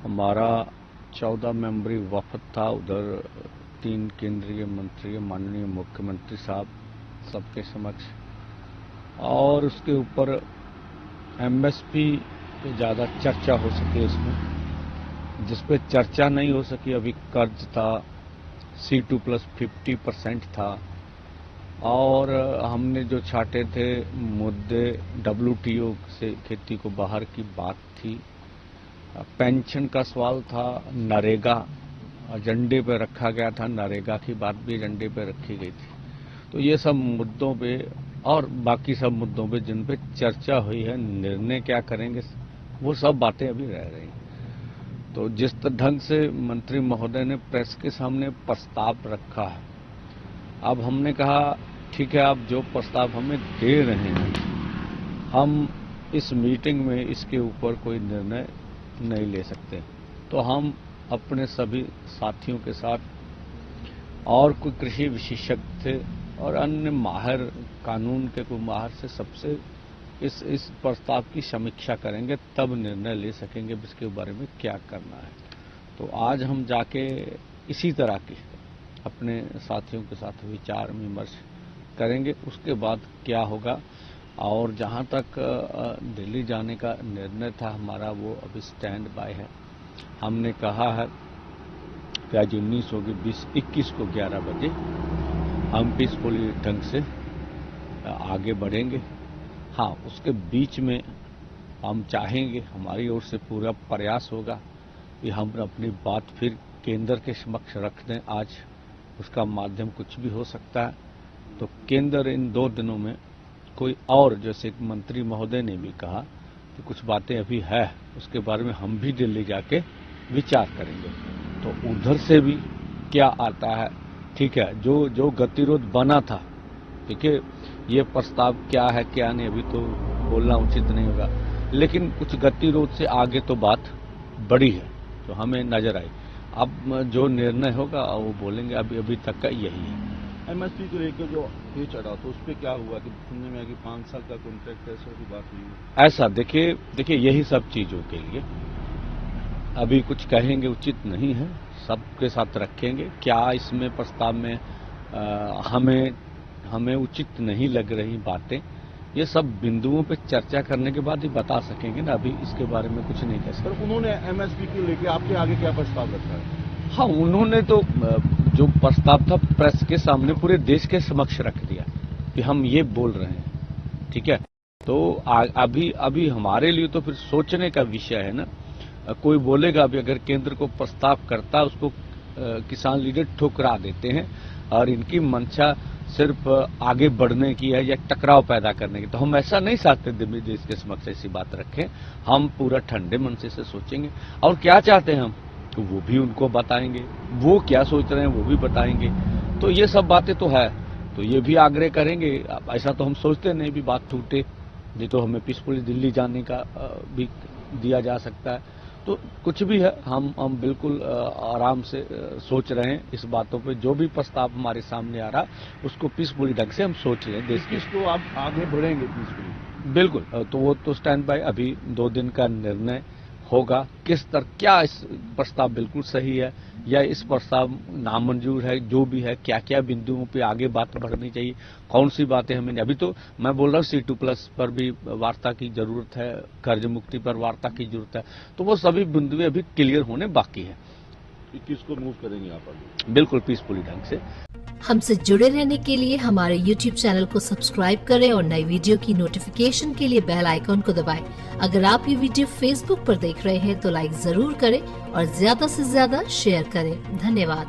हमारा 14 मेंबरी वफद था। उधर 3 केंद्रीय मंत्री, माननीय मुख्यमंत्री साहब सबके समक्ष, और उसके ऊपर एमएसपी पे ज़्यादा चर्चा हो सके। उसमें जिस पे चर्चा नहीं हो सकी अभी कर्ज था, C2+50% था, और हमने जो छाटे थे मुद्दे WTO से खेती को बाहर की बात थी, पेंशन का सवाल था, नरेगा एजेंडे पे रखा गया था, नरेगा की बात भी एजेंडे पे रखी गई थी। तो ये सब मुद्दों पे और बाकी सब मुद्दों पे जिन पे चर्चा हुई है, निर्णय क्या करेंगे वो सब बातें अभी रह रही हैं। तो जिस ढंग से मंत्री महोदय ने प्रेस के सामने प्रस्ताव रखा है, अब हमने कहा ठीक है, आप जो प्रस्ताव हमें दे रहे हैं, हम इस मीटिंग में इसके ऊपर कोई निर्णय नहीं ले सकते। तो हम अपने सभी साथियों के साथ और कोई कृषि विशेषज्ञ थे और अन्य माहिर, कानून के कोई माहिर से सबसे इस प्रस्ताव की समीक्षा करेंगे, तब निर्णय ले सकेंगे इसके बारे में क्या करना है। तो आज हम जाके इसी तरह की अपने साथियों के साथ विचार विमर्श करेंगे, उसके बाद क्या होगा। और जहां तक दिल्ली जाने का निर्णय था हमारा, वो अभी स्टैंड बाय है। हमने कहा है कि आज 19 होगी, 20-21 को 11 बजे हम पीसफुली ढंग से आगे बढ़ेंगे। हाँ, उसके बीच में हम चाहेंगे, हमारी ओर से पूरा प्रयास होगा कि हम अपनी बात फिर केंद्र के समक्ष रख दें। आज उसका माध्यम कुछ भी हो सकता है। तो केंद्र इन 2 दिनों में कोई और, जैसे मंत्री महोदय ने भी कहा कि कुछ बातें अभी है, उसके बारे में हम भी दिल्ली जाके विचार करेंगे। तो उधर से भी क्या आता है, ठीक है, जो गतिरोध बना था, ठीक है, ये प्रस्ताव क्या है क्या नहीं अभी तो बोलना उचित नहीं होगा, लेकिन कुछ गतिरोध से आगे तो बात बड़ी है तो हमें नजर आई। अब जो निर्णय होगा वो बोलेंगे, अभी तक का यही है। एमएसपी को लेकर जो ये चढ़ा तो उस पर क्या हुआ कि सुनने में आया कि 5 साल का कॉन्ट्रैक्ट है, ऐसा की बात हुई है? ऐसा देखिए यही सब चीजों के लिए अभी कुछ कहेंगे उचित नहीं है, सबके साथ रखेंगे। क्या इसमें प्रस्ताव में हमें उचित नहीं लग रही बातें, ये सब बिंदुओं पे चर्चा करने के बाद ही बता सकेंगे ना, अभी इसके बारे में कुछ नहीं कह सकते। पर उन्होंने एमएसपी को लेकर आपके आगे क्या प्रस्ताव रखा है? हाँ, उन्होंने तो जो प्रस्ताव था प्रेस के सामने पूरे देश के समक्ष रख दिया कि हम ये बोल रहे हैं, ठीक है। तो अभी हमारे लिए तो फिर सोचने का विषय है ना। कोई बोलेगा अभी अगर केंद्र को प्रस्ताव करता, उसको किसान लीडर ठुकरा देते हैं और इनकी मंशा सिर्फ आगे बढ़ने की है या टकराव पैदा करने की। तो हम ऐसा नहीं चाहते देश के समक्ष ऐसी बात रखें। हम पूरा ठंडे मन से सोचेंगे और क्या चाहते हैं हम, तो वो भी उनको बताएंगे, वो क्या सोच रहे हैं वो भी बताएंगे। तो ये सब बातें तो है, तो ये भी आग्रह करेंगे। ऐसा तो हम सोचते नहीं भी बात टूटे, नहीं तो हमें पीसफुली दिल्ली जाने का भी दिया जा सकता है। तो कुछ भी है, हम बिल्कुल आराम से सोच रहे हैं इस बातों पे। जो भी प्रस्ताव हमारे सामने आ रहा उसको पीसफुली ढंग से हम सोच रहे हैं। देश की इसको आप आगे बढ़ेंगे पीसफुली? बिल्कुल। तो वो तो स्टैंड बाय, अभी 2 दिन का निर्णय होगा किस तरह, क्या इस प्रस्ताव बिल्कुल सही है या इस प्रस्ताव नामंजूर है, जो भी है, क्या क्या बिंदुओं पे आगे बात बढ़नी चाहिए, कौन सी बातें हमें। अभी तो मैं बोल रहा हूँ C2+ पर भी वार्ता की जरूरत है, कर्ज मुक्ति पर वार्ता की जरूरत है। तो वो सभी बिंदुएं अभी क्लियर होने बाकी है। 21 को मूव करेंगे आप आगे? बिल्कुल पीसफुली ढंग से। हमसे जुड़े रहने के लिए हमारे YouTube चैनल को सब्सक्राइब करें और नई वीडियो की नोटिफिकेशन के लिए बेल आइकॉन को दबाएं। अगर आप ये वीडियो Facebook पर देख रहे हैं तो लाइक जरूर करें और ज्यादा से ज्यादा शेयर करें। धन्यवाद।